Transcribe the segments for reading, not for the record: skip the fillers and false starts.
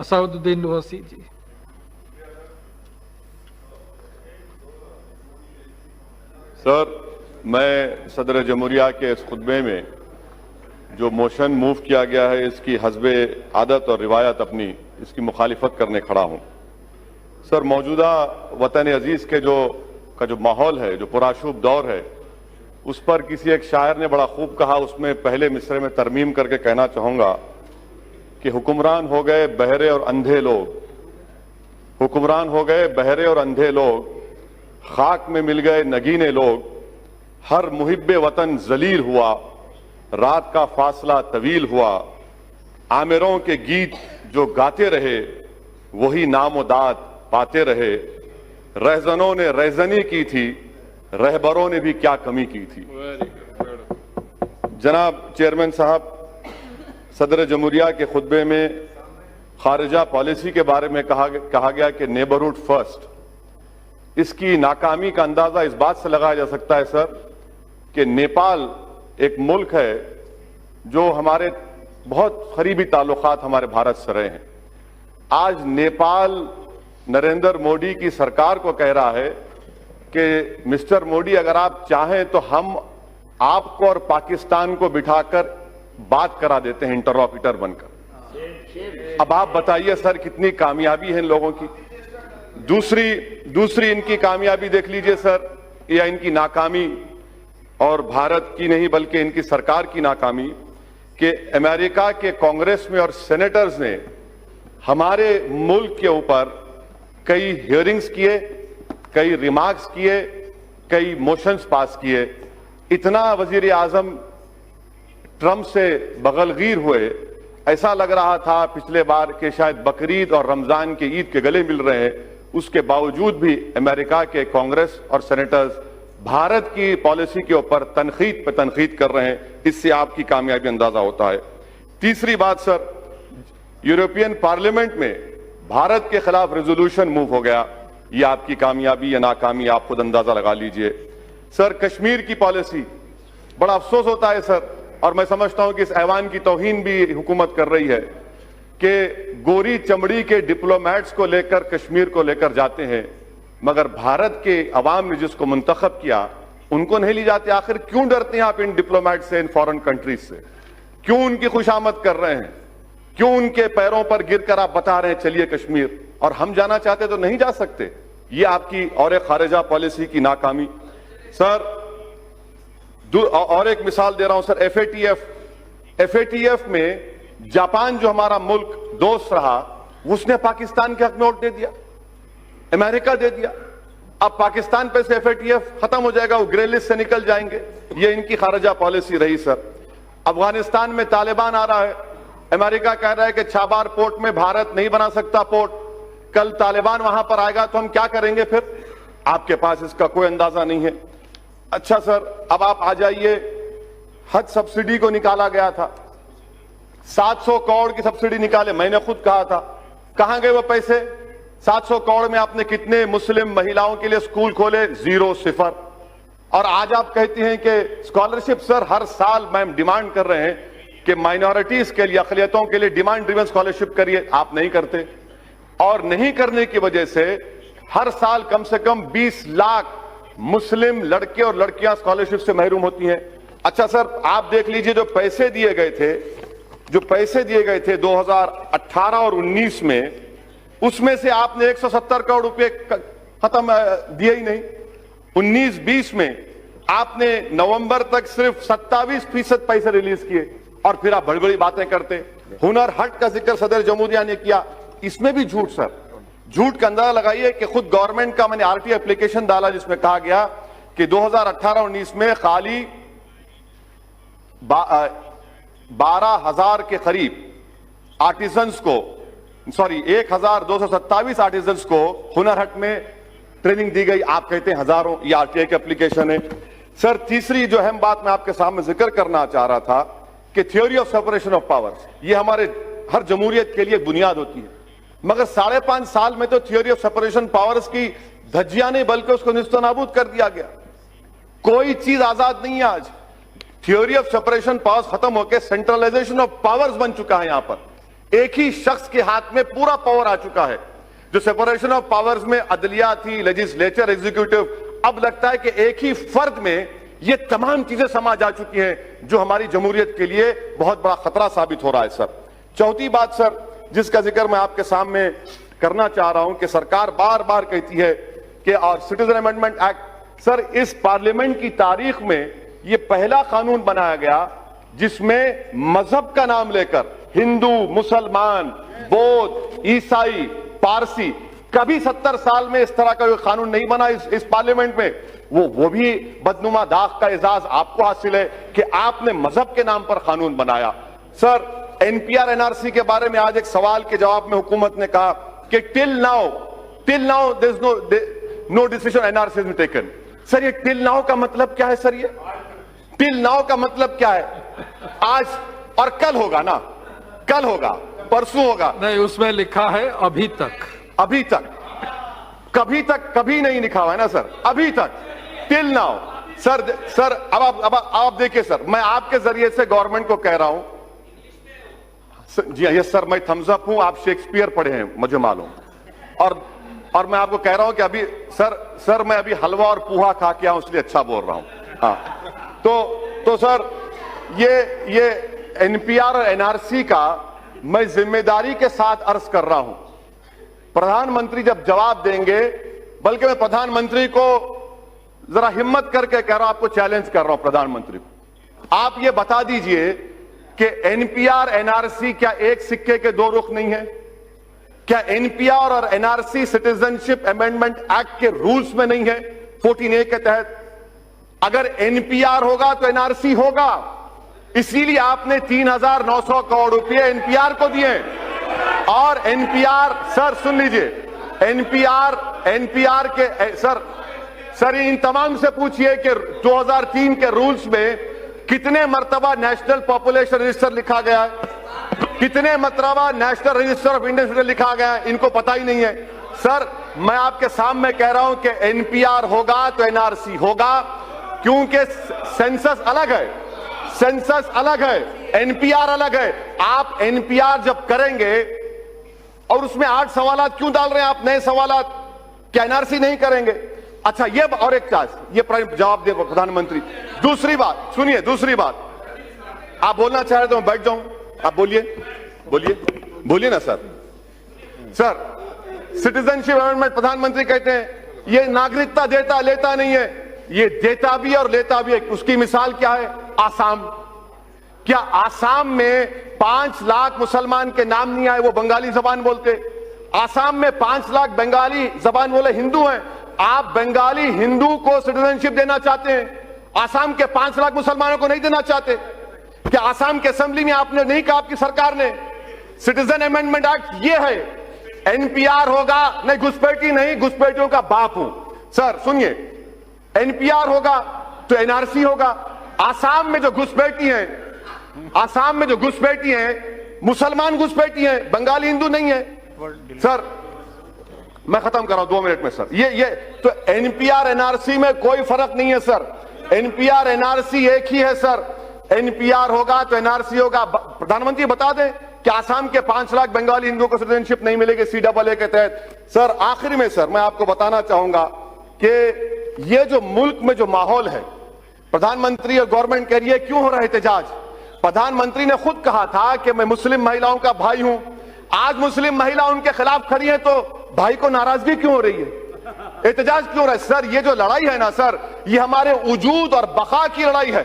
असाउद्दीन ओवैसी जी। Sir, मैं सदर जमहूरिया के इस खुतबे में जो मोशन मूव किया गया है इसकी हस्बे आदत और रिवायत अपनी इसकी मुखालिफत करने खड़ा हूं। सर, मौजूदा वतन अजीज के जो माहौल है, जो पुराशूब दौर है, उस पर किसी एक शायर ने बड़ा खूब कहा। उसमें पहले मिसरे में तरमीम करके कहना चाहूंगा कि हुक्मरान हो गए बहरे और अंधे लोग, हुक्मरान हो गए बहरे और अंधे लोग, खाक में मिल गए नगीने लोग, हर मुहिब्बे वतन जलील हुआ, रात का फासला तवील हुआ, आमिरों के गीत जो गाते रहे वही नामोदाद पाते रहे, रहजनों ने रहजनी की थी, रहबरों ने भी क्या कमी की थी। जनाब चेयरमैन साहब, सदर जमहूरिया के खुतबे में खारिजा पॉलिसी के बारे में कहा गया कि नेबरहुड फर्स्ट। इसकी नाकामी का अंदाजा इस बात से लगाया जा सकता है सर कि नेपाल एक मुल्क है जो हमारे बहुत करीबी ताल्लुकात हमारे भारत से रहे हैं। आज नेपाल नरेंद्र मोदी की सरकार को कह रहा है कि मिस्टर मोदी, अगर आप चाहें तो हम आपको और पाकिस्तान को बिठाकर बात करा देते हैं इंटरलॉक्यूटर बनकर। अब आप बताइए सर, कितनी कामयाबी है इन लोगों की। दूसरी इनकी कामयाबी देख लीजिए सर, या इनकी नाकामी, और भारत की नहीं बल्कि इनकी सरकार की नाकामी, कि अमेरिका के कांग्रेस में और सेनेटर्स ने हमारे मुल्क के ऊपर कई हियरिंग्स किए, कई रिमार्क्स किए, कई मोशंस पास किए। इतना वजीर आजम ट्रंप से बगलगीर हुए, ऐसा लग रहा था पिछले बार कि शायद बकरीद और रमजान के ईद के गले मिल रहे हैं। उसके बावजूद भी अमेरिका के कांग्रेस और सेनेटर्स भारत की पॉलिसी के ऊपर तनकीद पे तनकीद कर रहे हैं। इससे आपकी कामयाबी अंदाजा होता है। तीसरी बात सर, यूरोपियन पार्लियामेंट में भारत के खिलाफ रेजोल्यूशन मूव हो गया। यह आपकी कामयाबी या नाकामी आप खुद अंदाजा लगा लीजिए। सर, कश्मीर की पॉलिसी, बड़ा अफसोस होता है सर, और मैं समझता हूं कि इस ऐवान की तौहीन भी हुकूमत कर रही है कि गोरी चमड़ी के डिप्लोमेट्स को लेकर कश्मीर को लेकर जाते हैं, मगर भारत के अवाम ने जिसको मुंतखब किया उनको नहीं ले जाते। आखिर क्यों डरते हैं आप इन डिप्लोमेट से, इन फॉरेन कंट्रीज से? क्यों उनकी खुशामद कर रहे हैं? क्यों उनके पैरों पर गिरकर आप बता रहे हैं चलिए कश्मीर, और हम जाना चाहते तो नहीं जा सकते? ये आपकी और एक खारिजा पॉलिसी की नाकामी। सर, और एक मिसाल दे रहा हूं सर, एफएटीएफ में जापान जो हमारा मुल्क दोस्त रहा, उसने पाकिस्तान के हक में वोट दे दिया, अमेरिका दे दिया। अब पाकिस्तान पे से एफएटीएफ खत्म हो जाएगा, वो ग्रे लिस्ट से निकल जाएंगे। ये इनकी खारिजा पॉलिसी रही सर। अफगानिस्तान में तालिबान आ रहा है, अमेरिका कह रहा है कि छाबार पोर्ट में भारत नहीं बना सकता पोर्ट। कल तालिबान वहां पर आएगा तो हम क्या करेंगे फिर? आपके पास इसका कोई अंदाजा नहीं है। अच्छा सर, अब आप आ जाइए, हज सब्सिडी को निकाला गया था, 700 करोड़ की सब्सिडी निकाले। मैंने खुद कहा था, कहां गए वो पैसे? 700 करोड़ में आपने कितने मुस्लिम महिलाओं के लिए स्कूल खोले? 0, 0। और आज आप कहती हैं कि स्कॉलरशिप। सर, हर साल मैम डिमांड कर रहे हैं कि माइनॉरिटीज के लिए, अक़लियतों के लिए डिमांड ड्रिवन स्कॉलरशिप करिए, आप नहीं करते। और नहीं करने की वजह से हर साल कम से कम 20 लाख मुस्लिम लड़के और लड़कियां स्कॉलरशिप से महरूम होती हैं। अच्छा सर, आप देख लीजिए, जो पैसे दिए गए थे 2018 और 19 में, उसमें से आपने 170 करोड़ रुपए खत्म दिए ही नहीं। 19-20 में आपने नवंबर तक सिर्फ 27% पैसे रिलीज किए, और फिर आप बड़ी बड़ी बातें करते। हुनर हाट का जिक्र सदर जमहूरिया ने किया, इसमें भी झूठ सर। झूठ का अंदाजा लगाइए कि खुद गवर्नमेंट का मैंने आरटीआई एप्लीकेशन डाला जिसमें कहा गया कि 2018-19 में खाली 12,000 के करीब आर्टिजन्स को, 1,227 आर्टिजन्स को हुनर हाट में ट्रेनिंग दी गई। आप कहते हैं हजारों, ये आरटीआई की एप्लीकेशन है। सर, तीसरी जो अहम बात मैं आपके सामने जिक्र करना चाह रहा था कि theory of separation of powers, ये हमारे हर जमहूरियत के लिए बुनियाद होती है, मगर 5.5 साल में तो थ्योरी ऑफ सेपरेशन पावर्स की धज्जियां नहीं बल्कि उसको निस्तनाबूद कर दिया गया। कोई चीज आजाद नहीं है आज। थ्योरी ऑफ सेपरेशन पावर्स खत्म होकर सेंट्रलाइजेशन ऑफ पावर्स बन चुका है। यहां पर एक ही शख्स के हाथ में पूरा पावर आ चुका है। जो सेपरेशन ऑफ पावर्स में अदलिया थी, लेजिस्लेचर, एग्जीक्यूटिव, अब लगता है कि एक ही फर्द में ये तमाम चीजें समा जा चुकी हैं जो हमारी जमहूरियत के लिए बहुत बड़ा खतरा साबित हो रहा है सर। चौथी बात सर जिसका जिक्र मैं आपके सामने करना चाह रहा हूं कि सरकार बार बार कहती है कि और सिटीजन अमेंडमेंट एक्ट, सर इस पार्लियामेंट की तारीख में यह पहला कानून बनाया गया जिसमें मजहब का नाम लेकर हिंदू, मुसलमान, बौद्ध, ईसाई, पारसी, कभी 70 साल में इस तरह का कोई कानून नहीं बना इस पार्लियामेंट में। वो भी बदनुमा दाग का एजाज आपको हासिल है कि आपने मजहब के नाम पर कानून बनाया। सर एनपीआर एनआरसी के बारे में आज एक सवाल के जवाब में हुकूमत ने कहा कि till now there is no decision NRC has taken. Sir ये टिल नाउ का मतलब क्या है सर? ये टिल नाउ का मतलब क्या है? आज और कल होगा ना, कल होगा, परसों होगा नहीं, उसमें लिखा है अभी तक। अभी तक, कभी तक कभी नहीं लिखा हुआ है ना सर, अभी तक, टिल नाउ। सर अब आप देखिए सर, मैं आपके जरिए से गवर्नमेंट को कह रहा हूं, जी यस सर, मैं थम्स अप हूं, आप शेक्सपियर पढ़े हैं मुझे मालूम, और मैं आपको कह रहा हूं कि अभी सर मैं अभी हलवा और पूहा खा के आऊं इसलिए अच्छा बोल रहा हूं। हाँ तो सर ये एनपीआर और एनआरसी का मैं जिम्मेदारी के साथ अर्ज कर रहा हूं। प्रधानमंत्री जब जवाब देंगे, बल्कि मैं प्रधानमंत्री को जरा हिम्मत करके कह रहा हूं, आपको चैलेंज कर रहा हूं प्रधानमंत्री को, आप ये बता दीजिए कि एनपीआर एनआरसी क्या एक सिक्के के दो रुख नहीं है? क्या एनपीआर और एनआरसी सिटीजनशिप अमेंडमेंट एक्ट के रूल्स में नहीं है 14A के तहत? अगर एनपीआर होगा तो एनआरसी होगा, इसीलिए आपने 3,900 करोड़ रुपए एनपीआर को दिए। और एनपीआर, सर सुन लीजिए, एनपीआर के सर इन तमाम से पूछिए कि 2003 के रूल्स में कितने मर्तबा नेशनल पॉपुलेशन रजिस्टर लिखा गया है, कितने मर्तबा नेशनल रजिस्टर ऑफ इंडियन लिखा गया है, इनको पता ही नहीं है। सर मैं आपके सामने कह रहा हूं कि एनपीआर होगा तो एनआरसी होगा, क्योंकि सेंसस अलग है, सेंसस अलग है, एनपीआर अलग है। आप एनपीआर जब करेंगे और उसमें 8 सवालात क्यों डाल रहे हैं आप, नए सवालात? क्या एनआरसी नहीं करेंगे? अच्छा ये और एक चार्ज, ये जवाब दे प्रधानमंत्री। दूसरी बात सुनिए, दूसरी बात, आप बोलना चाह रहे तो मैं बैठ जाऊं, आप बोलिए ना सर। सिटीजनशिप अमेंडमेंट, प्रधानमंत्री कहते हैं ये नागरिकता देता लेता नहीं है, ये देता भी और लेता भी है। उसकी मिसाल क्या है? आसाम। क्या आसाम में 5 लाख मुसलमान के नाम नहीं आए, वो बंगाली जबान बोलते? आसाम में 5 लाख बंगाली जबान बोले हिंदू हैं, आप बंगाली हिंदू को सिटीजनशिप देना चाहते हैं, आसाम के 5 लाख मुसलमानों को नहीं देना चाहते? क्या आसाम के असेंबली में आपने नहीं कहा, आपकी सरकार ने? सिटीजन अमेंडमेंट एक्ट ये है, एनपीआर होगा, नहीं घुसपैठी नहीं, घुसपैठियों का बाप हूं। सर सुनिए, एनपीआर होगा तो एनआरसी होगा। आसाम में जो घुसपैठी हैं, आसाम में जो घुसपैठी हैं, मुसलमान घुसपैठी हैं, बंगाली हिंदू नहीं है। सर मैं खत्म कर रहा हूं 2 मिनट में सर। ये तो एनपीआर एनआरसी में कोई फर्क नहीं है सर, एनपीआर एनआरसी एक ही है सर। एनपीआर होगा तो एनआरसी होगा। प्रधानमंत्री बता दें कि आसाम के 5 लाख बंगाली हिंदुओं को सिटीजनशिप नहीं मिलेगी CAA के तहत। सर आखिर में सर मैं आपको बताना चाहूंगा कि ये जो मुल्क में जो माहौल है, प्रधानमंत्री और गवर्नमेंट कह रही है क्यों हो रहा है एहतजाज? प्रधानमंत्री ने खुद कहा था कि मैं मुस्लिम महिलाओं का भाई हूं। आज मुस्लिम महिला उनके खिलाफ खड़ी है तो भाई को नाराजगी क्यों हो रही है, एहतजाज क्यों हो रहा है? सर ये जो लड़ाई है ना सर, ये हमारे वजूद और बका की लड़ाई है।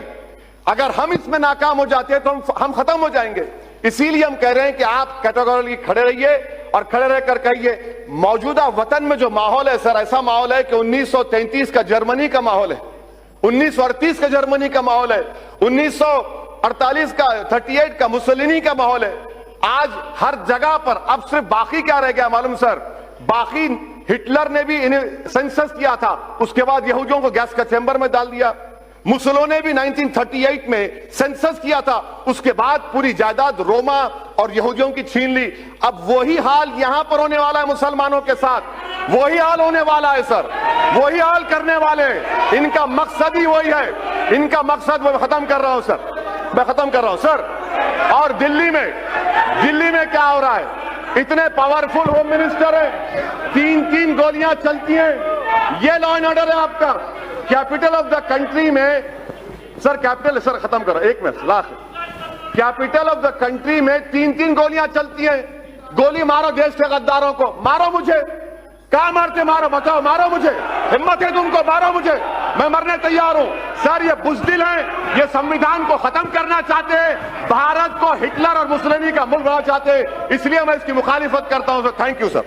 अगर हम इसमें नाकाम हो जाते हैं तो हम खत्म हो जाएंगे। इसीलिए हम कह रहे हैं कि आप कैटेगोरिकली खड़े रहिए और खड़े रहकर कहिए। मौजूदा वतन में जो माहौल है सर, ऐसा माहौल है कि 1933 का जर्मनी का माहौल है, 1938 का जर्मनी का माहौल है, 1948 का 38 का मुसोलिनी का माहौल है। आज हर जगह पर अब सिर्फ बाकी क्या रह गया मालूम सर? बाकी हिटलर ने भी इन्हें सेंसस किया था, उसके बाद यहूदियों को गैस का चैम्बर में डाल दिया। मुसोलिनी ने भी 1938 में सेंसस किया था, उसके बाद पूरी जायदाद रोमा और यहूदियों की छीन ली। अब वही हाल यहां पर होने वाला है मुसलमानों के साथ, वही हाल होने वाला है सर, वही हाल करने वाले हैं। इनका मकसद ही वही है, इनका मकसद। मैं खत्म कर रहा हूं सर, मैं खत्म कर रहा हूं सर। और दिल्ली में क्या हो रहा है? इतने पावरफुल होम मिनिस्टर है, 3-3 गोलियां चलती हैं। ये लॉ एंड ऑर्डर है आपका। कैपिटल ऑफ द कंट्री में सर, कैपिटल सर खत्म करो, 1 minute last. Capital of the country में 3-3 गोलियां चलती हैं। गोली मारो देश के गद्दारों को, मारो मुझे। कहां मारते? मारो, बताओ, मारो मुझे। हिम्मत है तुमको, मारो मुझे, मैं मरने तैयार हूं। सर ये बुज़दिल हैं, ये संविधान को खत्म करना चाहते हैं, भारत को हिटलर और मुसोलिनी का मुल्क बनाना चाहते हैं, इसलिए मैं इसकी मुखालिफत करता हूं। Sir thank you sir.